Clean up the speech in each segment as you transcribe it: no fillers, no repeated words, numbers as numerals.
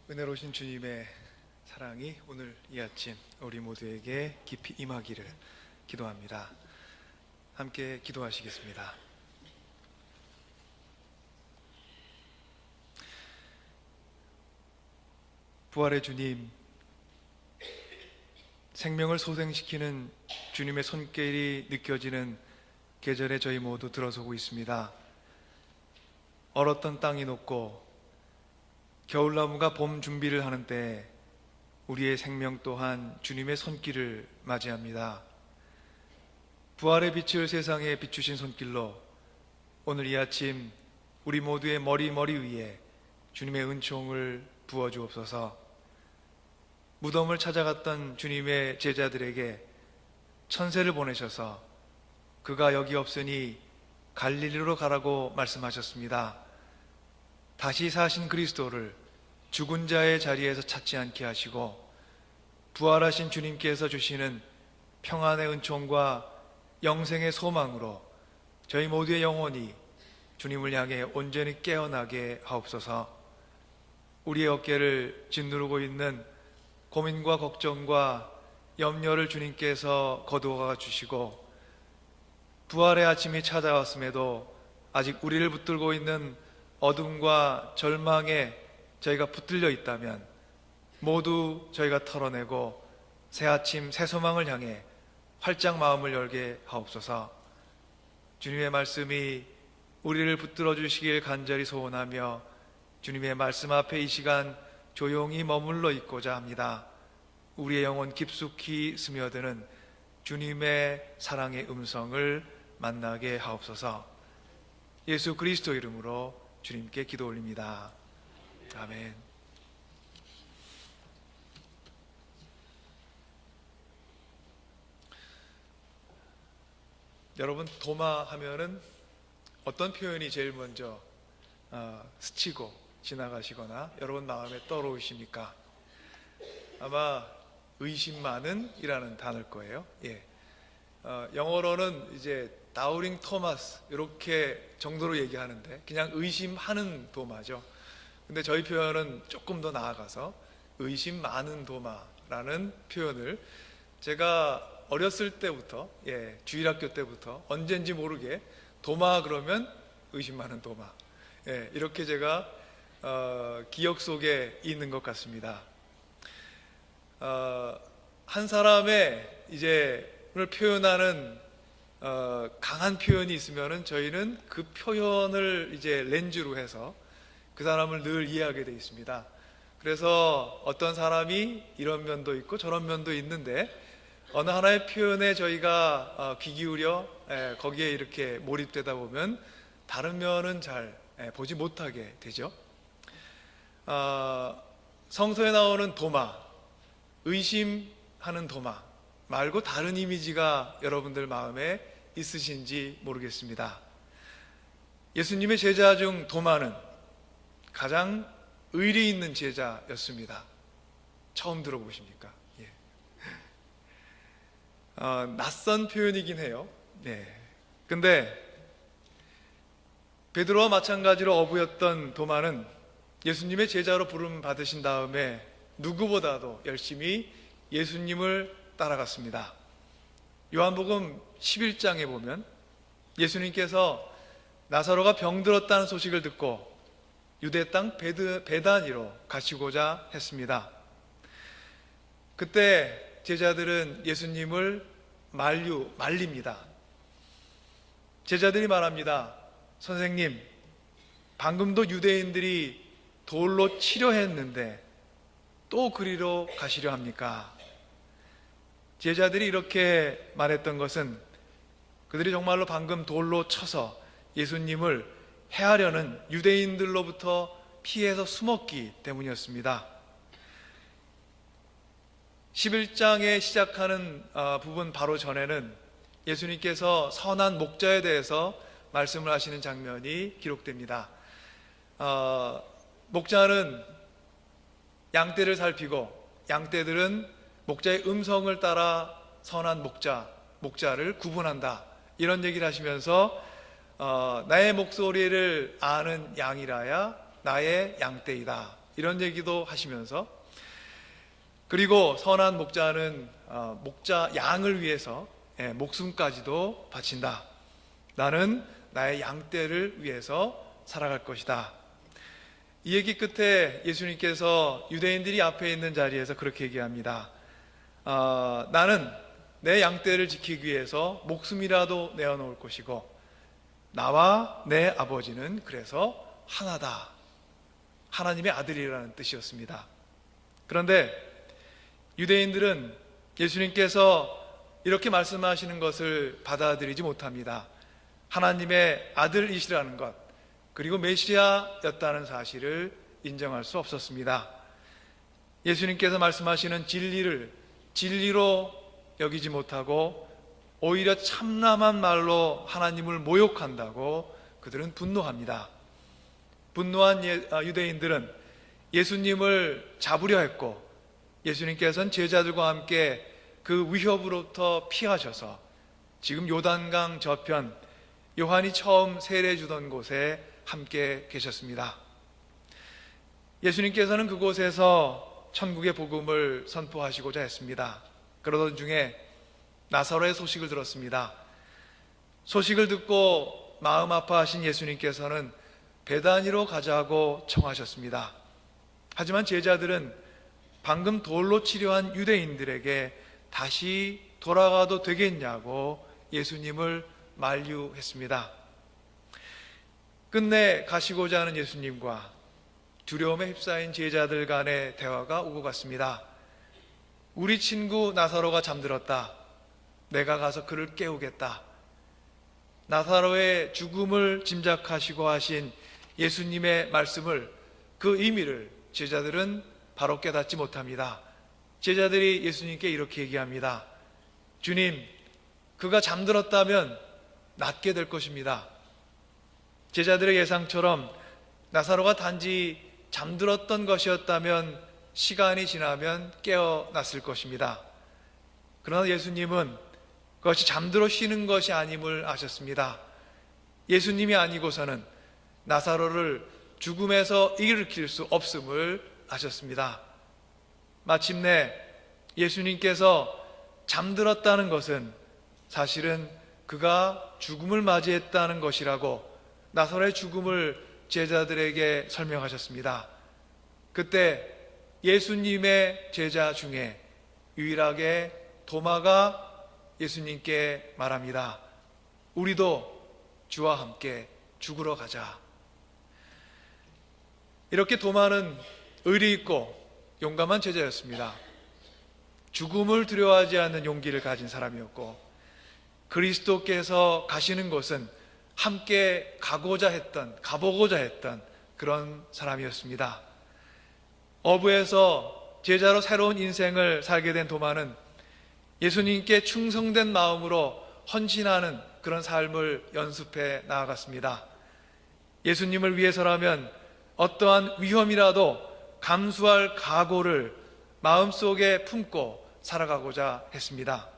은혜로우신 주님의 사랑이 오늘 이 아침 우리 모두에게 깊이 임하기를 기도합니다. 함께 기도하시겠습니다. 부활의 주님, 생명을 소생시키는 주님의 손길이 느껴지는 계절에 저희 모두 들어서고 있습니다. 얼었던 땅이 녹고 겨울나무가 봄 준비를 하는 때 우리의 생명 또한 주님의 손길을 맞이합니다. 부활의 빛을 세상에 비추신 손길로 오늘 이 아침 우리 모두의 머리 위에 주님의 은총을 부어주옵소서. 무덤을 찾아갔던 주님의 제자들에게 천사를 보내셔서 그가 여기 없으니 갈릴리로 가라고 말씀하셨습니다. 다시 사신 그리스도를 죽은 자의 자리에서 찾지 않게 하시고 부활하신 주님께서 주시는 평안의 은총과 영생의 소망으로 저희 모두의 영혼이 주님을 향해 온전히 깨어나게 하옵소서. 우리의 어깨를 짓누르고 있는 고민과 걱정과 염려를 주님께서 거두어 주시고 부활의 아침이 찾아왔음에도 아직 우리를 붙들고 있는 어둠과 절망에 저희가 붙들려 있다면 모두 저희가 털어내고 새 아침 새 소망을 향해 활짝 마음을 열게 하옵소서. 주님의 말씀이 우리를 붙들어 주시길 간절히 소원하며 주님의 말씀 앞에 이 시간 조용히 머물러 있고자 합니다. 우리의 영혼 깊숙이 스며드는 주님의 사랑의 음성을 만나게 하옵소서. 예수 그리스도 이름으로 주님께 기도 올립니다. 아멘. 여러분, 도마 하면은 어떤 표현이 제일 먼저 스치고 지나가시거나 여러분 마음에 떠오르십니까? 아마 의심 많은 이라는 단어일 거예요. 영어로는 이제 다우링 토마스 이렇게 정도로 얘기하는데 그냥 의심하는 도마죠. 근데 저희 표현은 조금 더 나아가서 의심 많은 도마라는 표현을 제가 어렸을 때부터 주일학교 때부터 언젠지 모르게 도마 그러면 의심 많은 도마 이렇게 제가 기억 속에 있는 것 같습니다. 한 사람의 이제를 표현하는 강한 표현이 있으면은 저희는 그 표현을 이제 렌즈로 해서 그 사람을 늘 이해하게 되어 있습니다. 그래서 어떤 사람이 이런 면도 있고 저런 면도 있는데 어느 하나의 표현에 저희가 귀 기울여 거기에 이렇게 몰입되다 보면 다른 면은 잘 보지 못하게 되죠. 성서에 나오는 도마, 의심하는 도마 말고 다른 이미지가 여러분들 마음에 있으신지 모르겠습니다. 예수님의 제자 중 도마는 가장 의리 있는 제자였습니다. 처음 들어보십니까? 낯선 표현이긴 해요. 근데 베드로와 마찬가지로 어부였던 도마는 예수님의 제자로 부름 받으신 다음에 누구보다도 열심히 예수님을 따라갔습니다. 요한복음 11장에 보면 예수님께서 나사로가 병들었다는 소식을 듣고 유대 땅 베다니로 가시고자 했습니다. 그때 제자들은 예수님을 말립니다. 제자들이 말합니다. 선생님, 방금도 유대인들이 돌로 치려 했는데 또 그리로 가시려 합니까? 제자들이 이렇게 말했던 것은 그들이 정말로 방금 돌로 쳐서 예수님을 해하려는 유대인들로부터 피해서 숨었기 때문이었습니다. 11장에 시작하는 부분 바로 전에는 예수님께서 선한 목자에 대해서 말씀을 하시는 장면이 기록됩니다. 목자는 양떼를 살피고 양떼들은 목자의 음성을 따라 선한 목자를 구분한다, 이런 얘기를 하시면서 나의 목소리를 아는 양이라야 나의 양떼이다, 이런 얘기도 하시면서, 그리고 선한 목자는 목자 양을 위해서 목숨까지도 바친다. 나는 나의 양떼를 위해서 살아갈 것이다. 이 얘기 끝에 예수님께서 유대인들이 앞에 있는 자리에서 그렇게 얘기합니다. 나는 내 양떼를 지키기 위해서 목숨이라도 내어놓을 것이고 나와 내 아버지는 그래서 하나다. 하나님의 아들이라는 뜻이었습니다. 그런데 유대인들은 예수님께서 이렇게 말씀하시는 것을 받아들이지 못합니다. 하나님의 아들이시라는 것, 그리고 메시아였다는 사실을 인정할 수 없었습니다. 예수님께서 말씀하시는 진리를 진리로 여기지 못하고 오히려 참남한 말로 하나님을 모욕한다고 그들은 분노합니다. 분노한 유대인들은 예수님을 잡으려 했고, 예수님께서는 제자들과 함께 그 위협으로부터 피하셔서 지금 요단강 저편 요한이 처음 세례 주던 곳에 함께 계셨습니다. 예수님께서는 그곳에서 천국의 복음을 선포하시고자 했습니다. 그러던 중에 나사로의 소식을 들었습니다. 소식을 듣고 마음 아파하신 예수님께서는 베다니로 가자고 청하셨습니다. 하지만 제자들은 방금 돌로 치료한 유대인들에게 다시 돌아가도 되겠냐고 예수님을 만류했습니다. 끝내 가시고자 하는 예수님과 두려움에 휩싸인 제자들 간의 대화가 오고 갔습니다. 우리 친구 나사로가 잠들었다. 내가 가서 그를 깨우겠다. 나사로의 죽음을 짐작하시고 하신 예수님의 말씀을, 그 의미를 제자들은 바로 깨닫지 못합니다. 제자들이 예수님께 이렇게 얘기합니다. 주님, 그가 잠들었다면 낫게 될 것입니다. 제자들의 예상처럼 나사로가 단지 잠들었던 것이었다면 시간이 지나면 깨어났을 것입니다. 그러나 예수님은 그것이 잠들어 쉬는 것이 아님을 아셨습니다. 예수님이 아니고서는 나사로를 죽음에서 일으킬 수 없음을 아셨습니다. 마침내 예수님께서 잠들었다는 것은 사실은 그가 죽음을 맞이했다는 것이라고 나사로의 죽음을 제자들에게 설명하셨습니다. 그때 예수님의 제자 중에 유일하게 도마가 예수님께 말합니다. 우리도 주와 함께 죽으러 가자. 이렇게 도마는 의리 있고 용감한 제자였습니다. 죽음을 두려워하지 않는 용기를 가진 사람이었고, 그리스도께서 가시는 곳은 함께 가보고자 했던 그런 사람이었습니다. 어부에서 제자로 새로운 인생을 살게 된 도마는 예수님께 충성된 마음으로 헌신하는 그런 삶을 연습해 나아갔습니다. 예수님을 위해서라면 어떠한 위험이라도 감수할 각오를 마음속에 품고 살아가고자 했습니다.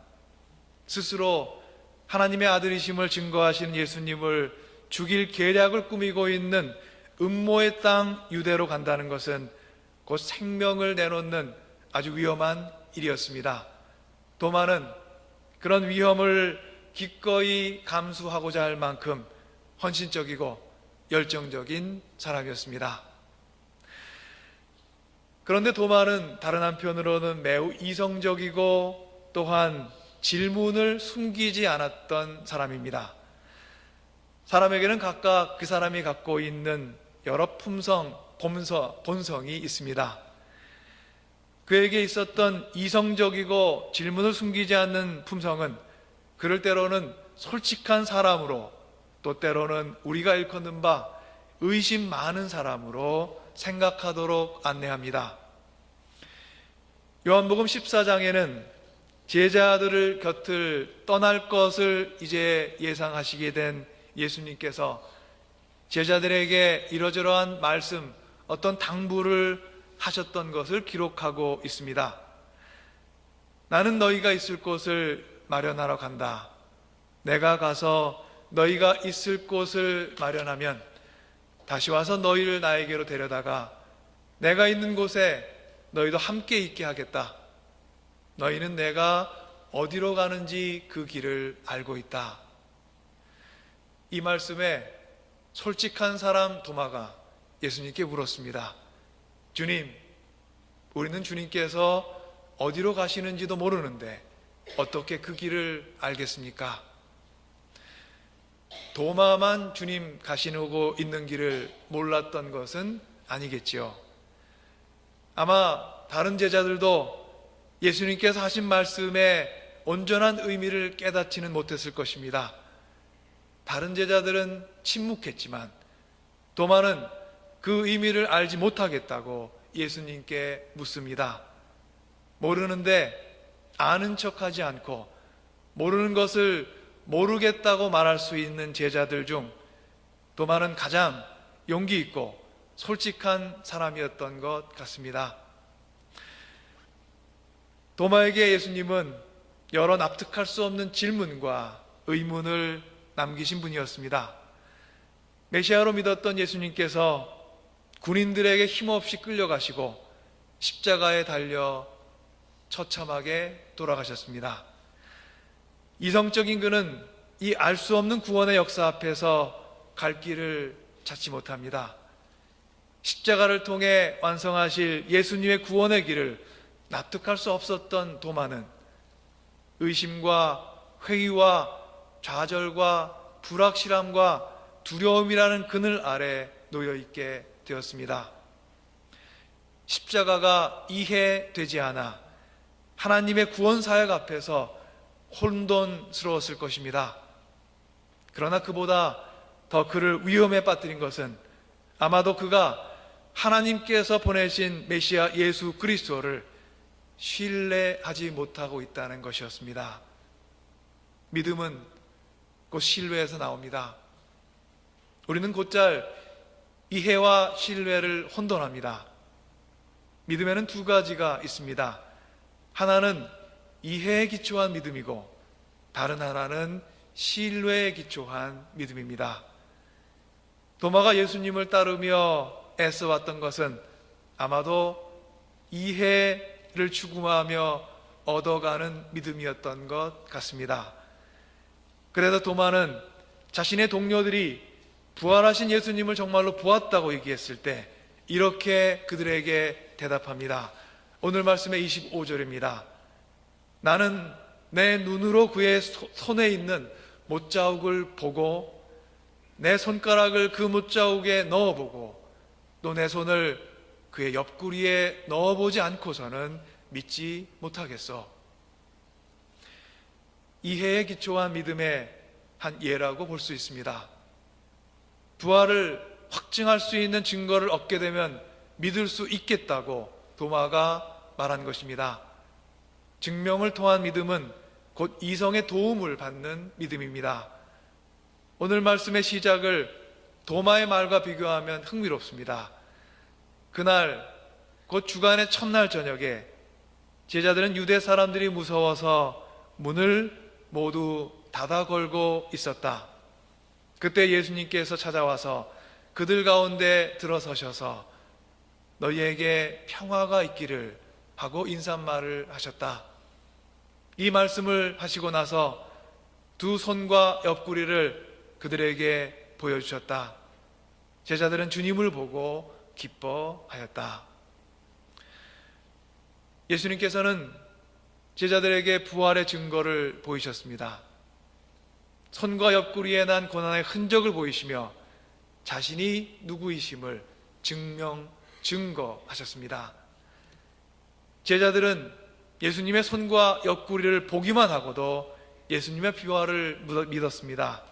스스로 하나님의 아들이심을 증거하신 예수님을 죽일 계략을 꾸미고 있는 음모의 땅 유대로 간다는 것은 곧 생명을 내놓는 아주 위험한 일이었습니다. 도마는 그런 위험을 기꺼이 감수하고자 할 만큼 헌신적이고 열정적인 사람이었습니다. 그런데 도마는 다른 한편으로는 매우 이성적이고 또한 질문을 숨기지 않았던 사람입니다. 사람에게는 각각 그 사람이 갖고 있는 여러 본성이 있습니다. 그에게 있었던 이성적이고 질문을 숨기지 않는 품성은 그를 때로는 솔직한 사람으로, 또 때로는 우리가 일컫는 바 의심 많은 사람으로 생각하도록 안내합니다. 요한복음 14장에는 제자들을 곁을 떠날 것을 이제 예상하시게 된 예수님께서 제자들에게 이러저러한 말씀, 어떤 당부를 하셨던 것을 기록하고 있습니다. 나는 너희가 있을 곳을 마련하러 간다. 내가 가서 너희가 있을 곳을 마련하면 다시 와서 너희를 나에게로 데려다가 내가 있는 곳에 너희도 함께 있게 하겠다. 너희는 내가 어디로 가는지 그 길을 알고 있다. 이 말씀에 솔직한 사람 도마가 예수님께 물었습니다. 주님, 우리는 주님께서 어디로 가시는지도 모르는데 어떻게 그 길을 알겠습니까? 도마만 주님 가시고 있는 길을 몰랐던 것은 아니겠지요. 아마 다른 제자들도 예수님께서 하신 말씀의 온전한 의미를 깨닫지는 못했을 것입니다. 다른 제자들은 침묵했지만 도마는 그 의미를 알지 못하겠다고 예수님께 묻습니다. 모르는데 아는 척하지 않고 모르는 것을 모르겠다고 말할 수 있는 제자들 중 도마는 가장 용기 있고 솔직한 사람이었던 것 같습니다. 도마에게 예수님은 여러 납득할 수 없는 질문과 의문을 남기신 분이었습니다. 메시아로 믿었던 예수님께서 군인들에게 힘없이 끌려가시고 십자가에 달려 처참하게 돌아가셨습니다. 이성적인 그는 이 알 수 없는 구원의 역사 앞에서 갈 길을 찾지 못합니다. 십자가를 통해 완성하실 예수님의 구원의 길을 납득할 수 없었던 도마는 의심과 회의와 좌절과 불확실함과 두려움이라는 그늘 아래 놓여있게 되었습니다. 십자가가 이해되지 않아 하나님의 구원 사역 앞에서 혼돈스러웠을 것입니다. 그러나 그보다 더 그를 위험에 빠뜨린 것은 아마도 그가 하나님께서 보내신 메시아 예수 그리스도를 신뢰하지 못하고 있다는 것이었습니다. 믿음은 곧 신뢰에서 나옵니다. 우리는 곧잘 이해와 신뢰를 혼돈합니다. 믿음에는 두 가지가 있습니다. 하나는 이해에 기초한 믿음이고 다른 하나는 신뢰에 기초한 믿음입니다. 도마가 예수님을 따르며 애써왔던 것은 아마도 이해를 추구하며 얻어가는 믿음이었던 것 같습니다. 그래서 도마는 자신의 동료들이 부활하신 예수님을 정말로 보았다고 얘기했을 때 이렇게 그들에게 대답합니다. 오늘 말씀의 25절입니다. 나는 내 눈으로 그의 손에 있는 못자국을 보고 내 손가락을 그 못자국에 넣어보고 또 내 손을 그의 옆구리에 넣어보지 않고서는 믿지 못하겠어. 이해에 기초한 믿음의 한 예라고 볼 수 있습니다. 부활을 확증할 수 있는 증거를 얻게 되면 믿을 수 있겠다고 도마가 말한 것입니다. 증명을 통한 믿음은 곧 이성의 도움을 받는 믿음입니다. 오늘 말씀의 시작을 도마의 말과 비교하면 흥미롭습니다. 그날 곧 주간의 첫날 저녁에 제자들은 유대 사람들이 무서워서 문을 모두 닫아 걸고 있었다. 그때 예수님께서 찾아와서 그들 가운데 들어서셔서 너희에게 평화가 있기를 하고 인사말을 하셨다. 이 말씀을 하시고 나서 두 손과 옆구리를 그들에게 보여주셨다. 제자들은 주님을 보고 기뻐하였다. 예수님께서는 제자들에게 부활의 증거를 보이셨습니다. 손과 옆구리에 난 고난의 흔적을 보이시며 자신이 누구이심을 증거하셨습니다. 제자들은 예수님의 손과 옆구리를 보기만 하고도 예수님의 부활을 믿었습니다.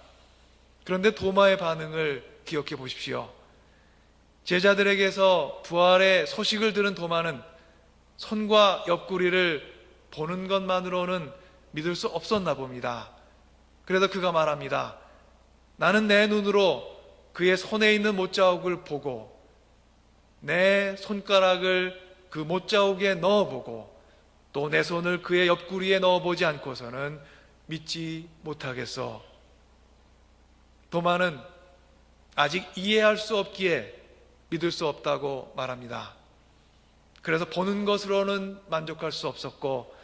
그런데 도마의 반응을 기억해 보십시오. 제자들에게서 부활의 소식을 들은 도마는 손과 옆구리를 보는 것만으로는 믿을 수 없었나 봅니다. 그래서 그가 말합니다. 나는 내 눈으로 그의 손에 있는 못자국을 보고 내 손가락을 그 못자국에 넣어보고 또 내 손을 그의 옆구리에 넣어보지 않고서는 믿지 못하겠어. 도마는 아직 이해할 수 없기에 믿을 수 없다고 말합니다. 그래서 보는 것으로는 만족할 수 없었고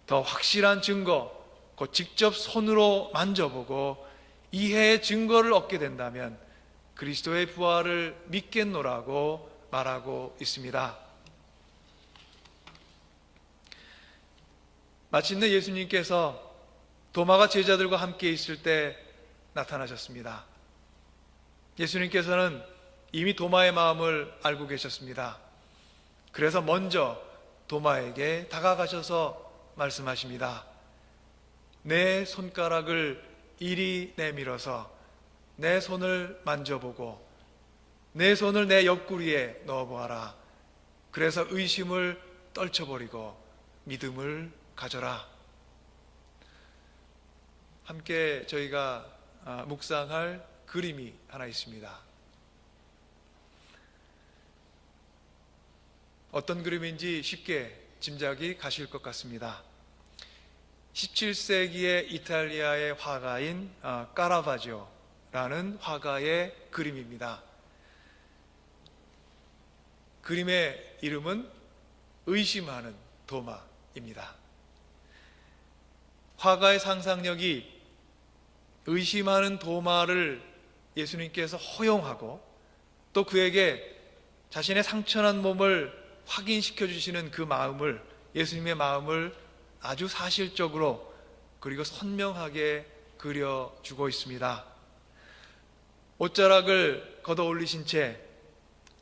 더 확실한 증거, 곧 직접 손으로 만져보고 이해의 증거를 얻게 된다면 그리스도의 부활을 믿겠노라고 말하고 있습니다. 마침내 예수님께서 도마가 제자들과 함께 있을 때 나타나셨습니다. 예수님께서는 이미 도마의 마음을 알고 계셨습니다. 그래서 먼저 도마에게 다가가셔서 말씀하십니다. 내 손가락을 이리 내밀어서 내 손을 만져보고 내 손을 내 옆구리에 넣어보아라. 그래서 의심을 떨쳐버리고 믿음을 가져라. 함께 저희가 묵상할 그림이 하나 있습니다. 어떤 그림인지 쉽게 짐작이 가실 것 같습니다. 17세기의 이탈리아의 화가인 까라바조라는 화가의 그림입니다. 그림의 이름은 의심하는 도마입니다. 화가의 상상력이 의심하는 도마를 예수님께서 허용하고 또 그에게 자신의 상처난 몸을 확인시켜 주시는 그 마음을, 예수님의 마음을 아주 사실적으로 그리고 선명하게 그려주고 있습니다. 옷자락을 걷어 올리신 채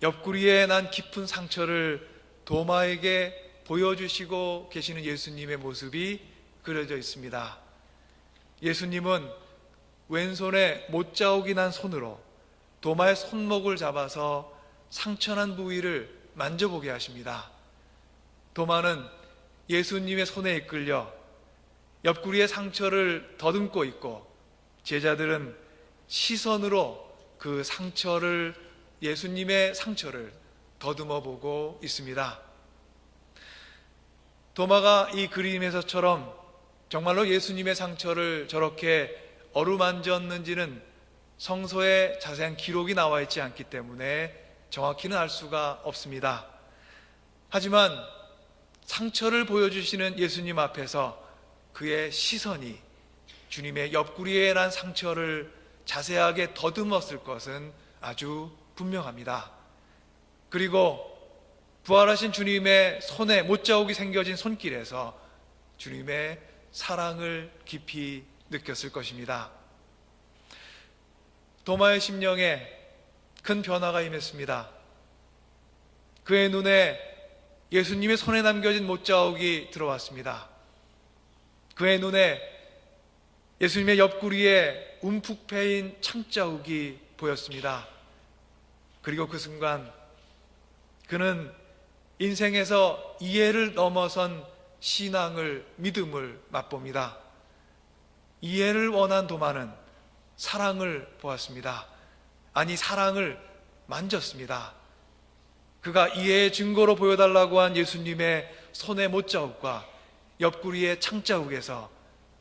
옆구리에 난 깊은 상처를 도마에게 보여주시고 계시는 예수님의 모습이 그려져 있습니다. 예수님은 왼손에 못자국이 난 손으로 도마의 손목을 잡아서 상처난 부위를 만져보게 하십니다. 도마는 예수님의 손에 이끌려 옆구리의 상처를 더듬고 있고 제자들은 시선으로 그 상처를, 예수님의 상처를 더듬어 보고 있습니다. 도마가 이 그림에서처럼 정말로 예수님의 상처를 저렇게 어루만졌는지는 성서에 자세한 기록이 나와 있지 않기 때문에 정확히는 알 수가 없습니다. 하지만 상처를 보여주시는 예수님 앞에서 그의 시선이 주님의 옆구리에 난 상처를 자세하게 더듬었을 것은 아주 분명합니다. 그리고 부활하신 주님의 손에 못자국이 생겨진 손길에서 주님의 사랑을 깊이 느꼈을 것입니다. 도마의 심령에 큰 변화가 임했습니다. 그의 눈에 예수님의 손에 남겨진 못자국이 들어왔습니다. 그의 눈에 예수님의 옆구리에 움푹 패인 창자국이 보였습니다. 그리고 그 순간 그는 인생에서 이해를 넘어선 신앙을, 믿음을 맛봅니다. 이해를 원한 도마는 사랑을 보았습니다. 아니, 사랑을 만졌습니다. 그가 이해의 증거로 보여달라고 한 예수님의 손의 못자국과 옆구리의 창자국에서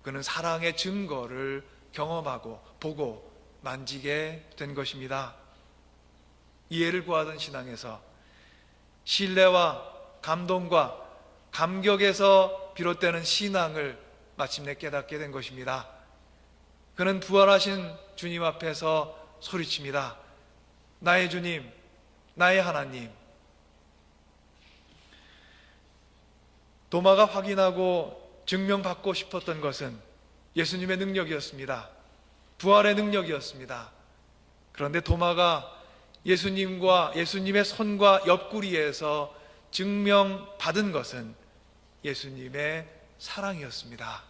그는 사랑의 증거를 경험하고 보고 만지게 된 것입니다. 이해를 구하던 신앙에서 신뢰와 감동과 감격에서 비롯되는 신앙을 마침내 깨닫게 된 것입니다. 그는 부활하신 주님 앞에서 소리칩니다. 나의 주님, 나의 하나님. 도마가 확인하고 증명받고 싶었던 것은 예수님의 능력이었습니다. 부활의 능력이었습니다. 그런데 도마가 예수님과 예수님의 손과 옆구리에서 증명받은 것은 예수님의 사랑이었습니다.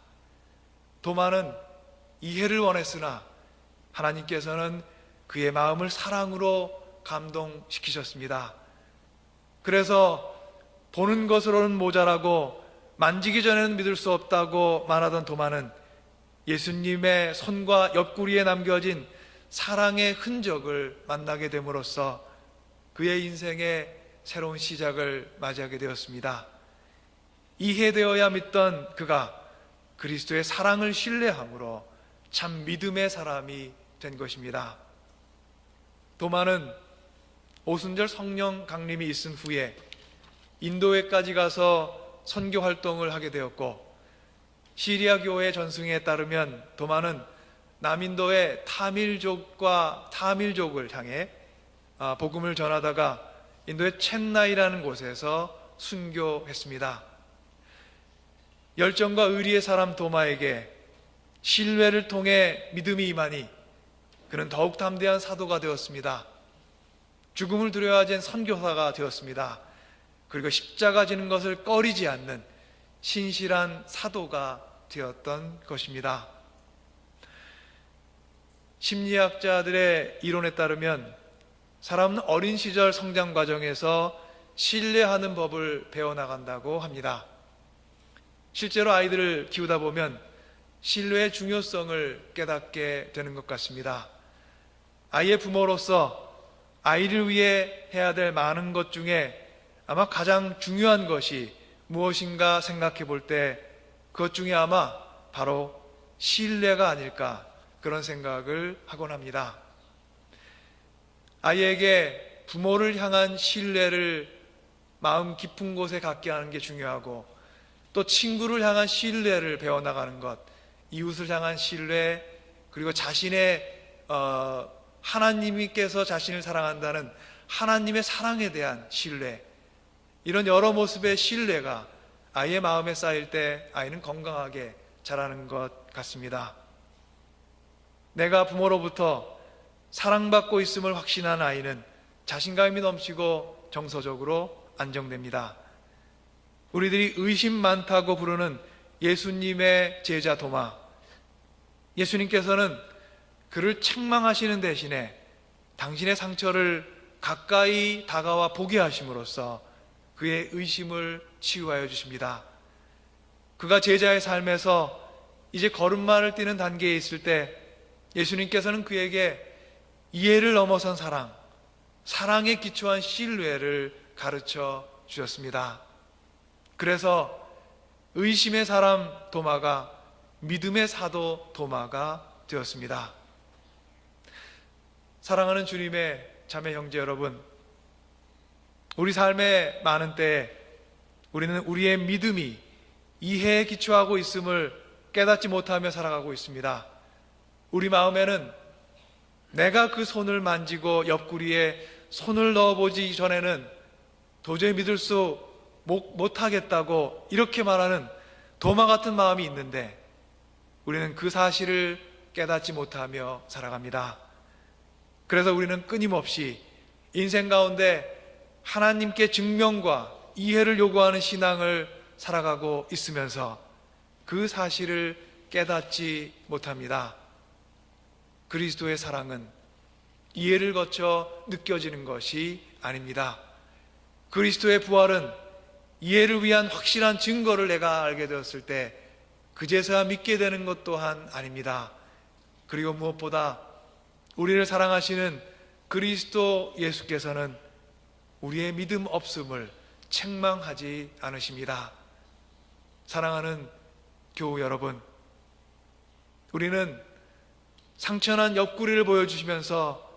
도마는 이해를 원했으나 하나님께서는 그의 마음을 사랑으로 감동시키셨습니다. 그래서 보는 것으로는 모자라고 만지기 전에는 믿을 수 없다고 말하던 도마는 예수님의 손과 옆구리에 남겨진 사랑의 흔적을 만나게 됨으로써 그의 인생의 새로운 시작을 맞이하게 되었습니다. 이해되어야 믿던 그가 그리스도의 사랑을 신뢰함으로 참 믿음의 사람이 된 것입니다. 도마는 오순절 성령 강림이 있은 후에 인도에까지 가서 선교 활동을 하게 되었고, 시리아 교회 전승에 따르면 도마는 남인도의 타밀족을 향해 복음을 전하다가 인도의 첸나이라는 곳에서 순교했습니다. 열정과 의리의 사람 도마에게 신뢰를 통해 믿음이 임하니 그는 더욱 담대한 사도가 되었습니다. 죽음을 두려워하지 선교사가 되었습니다. 그리고 십자가 지는 것을 꺼리지 않는 신실한 사도가 되었던 것입니다. 심리학자들의 이론에 따르면 사람은 어린 시절 성장 과정에서 신뢰하는 법을 배워나간다고 합니다. 실제로 아이들을 키우다 보면 신뢰의 중요성을 깨닫게 되는 것 같습니다. 아이의 부모로서 아이를 위해 해야 될 많은 것 중에 아마 가장 중요한 것이 무엇인가 생각해 볼 때 그것 중에 아마 바로 신뢰가 아닐까, 그런 생각을 하곤 합니다. 아이에게 부모를 향한 신뢰를 마음 깊은 곳에 갖게 하는 게 중요하고, 또 친구를 향한 신뢰를 배워나가는 것, 이웃을 향한 신뢰, 그리고 자신의 하나님께서 자신을 사랑한다는 하나님의 사랑에 대한 신뢰, 이런 여러 모습의 신뢰가 아이의 마음에 쌓일 때 아이는 건강하게 자라는 것 같습니다. 내가 부모로부터 사랑받고 있음을 확신한 아이는 자신감이 넘치고 정서적으로 안정됩니다. 우리들이 의심 많다고 부르는 예수님의 제자 도마, 예수님께서는 그를 책망하시는 대신에 당신의 상처를 가까이 다가와 보게 하심으로써 그의 의심을 치유하여 주십니다. 그가 제자의 삶에서 이제 걸음마를 뛰는 단계에 있을 때 예수님께서는 그에게 이해를 넘어선 사랑에 기초한 신뢰를 가르쳐 주셨습니다. 그래서 의심의 사람 도마가 믿음의 사도 도마가 되었습니다. 사랑하는 주님의 자매 형제 여러분, 우리 삶의 많은 때에 우리는 우리의 믿음이 이해에 기초하고 있음을 깨닫지 못하며 살아가고 있습니다. 우리 마음에는 내가 그 손을 만지고 옆구리에 손을 넣어보지 전에는 도저히 믿을 수 못하겠다고 이렇게 말하는 도마 같은 마음이 있는데, 우리는 그 사실을 깨닫지 못하며 살아갑니다. 그래서 우리는 끊임없이 인생 가운데 하나님께 증명과 이해를 요구하는 신앙을 살아가고 있으면서 그 사실을 깨닫지 못합니다. 그리스도의 사랑은 이해를 거쳐 느껴지는 것이 아닙니다. 그리스도의 부활은 이해를 위한 확실한 증거를 내가 알게 되었을 때 그제서야 믿게 되는 것 또한 아닙니다. 그리고 무엇보다 우리를 사랑하시는 그리스도 예수께서는 우리의 믿음 없음을 책망하지 않으십니다. 사랑하는 교우 여러분, 우리는 상처난 옆구리를 보여주시면서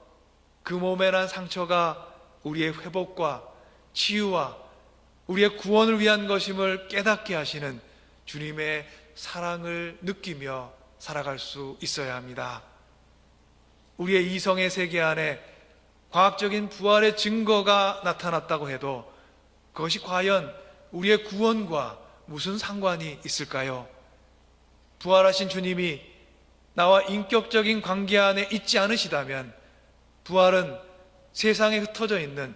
그 몸에 난 상처가 우리의 회복과 치유와 우리의 구원을 위한 것임을 깨닫게 하시는 주님의 사랑을 느끼며 살아갈 수 있어야 합니다. 우리의 이성의 세계 안에 과학적인 부활의 증거가 나타났다고 해도 그것이 과연 우리의 구원과 무슨 상관이 있을까요? 부활하신 주님이 나와 인격적인 관계 안에 있지 않으시다면 부활은 세상에 흩어져 있는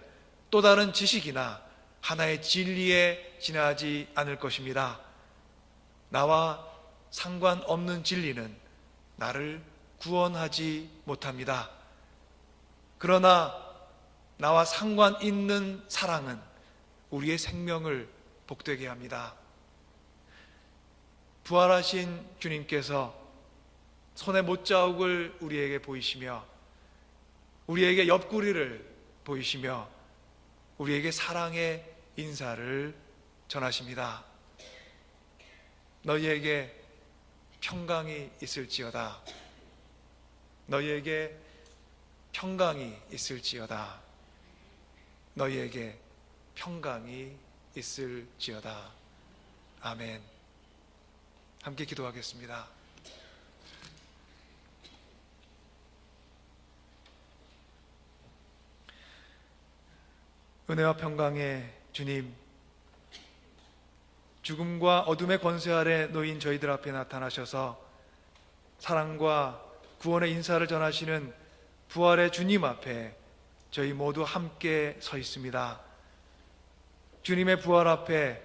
또 다른 지식이나 하나의 진리에 지나지 않을 것입니다. 나와 상관없는 진리는 나를 구원하지 못합니다. 그러나 나와 상관 있는 사랑은 우리의 생명을 복되게 합니다. 부활하신 주님께서 손의 못자국을 우리에게 보이시며 우리에게 옆구리를 보이시며 우리에게 사랑의 인사를 전하십니다. 너희에게 평강이 있을지어다. 너희에게 평강이 있을지어다. 너희에게 평강이 있을지어다. 아멘. 함께 기도하겠습니다. 은혜와 평강의 주님, 죽음과 어둠의 권세 아래 놓인 저희들 앞에 나타나셔서 사랑과 구원의 인사를 전하시는 부활의 주님 앞에 저희 모두 함께 서 있습니다. 주님의 부활 앞에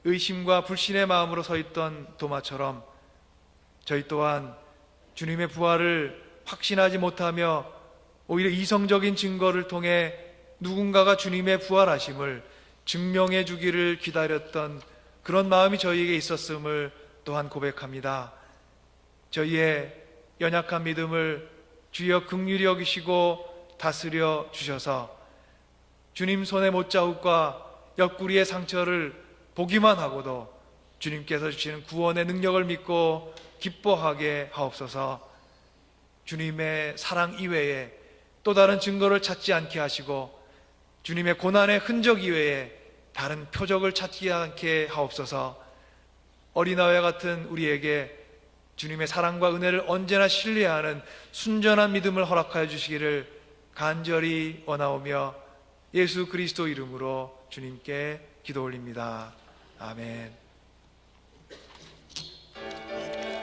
의심과 불신의 마음으로 서 있던 도마처럼 저희 또한 주님의 부활을 확신하지 못하며 오히려 이성적인 증거를 통해 누군가가 주님의 부활하심을 증명해 주기를 기다렸던 그런 마음이 저희에게 있었음을 또한 고백합니다. 저희의 연약한 믿음을 주여 긍휼히 여기시고 다스려 주셔서 주님 손의 못자국과 옆구리의 상처를 보기만 하고도 주님께서 주시는 구원의 능력을 믿고 기뻐하게 하옵소서. 주님의 사랑 이외에 또 다른 증거를 찾지 않게 하시고 주님의 고난의 흔적 이외에 다른 표적을 찾지 않게 하옵소서. 어린아이와 같은 우리에게 주님의 사랑과 은혜를 언제나 신뢰하는 순전한 믿음을 허락하여 주시기를 간절히 원하오며 예수 그리스도 이름으로 주님께 기도 올립니다. 아멘.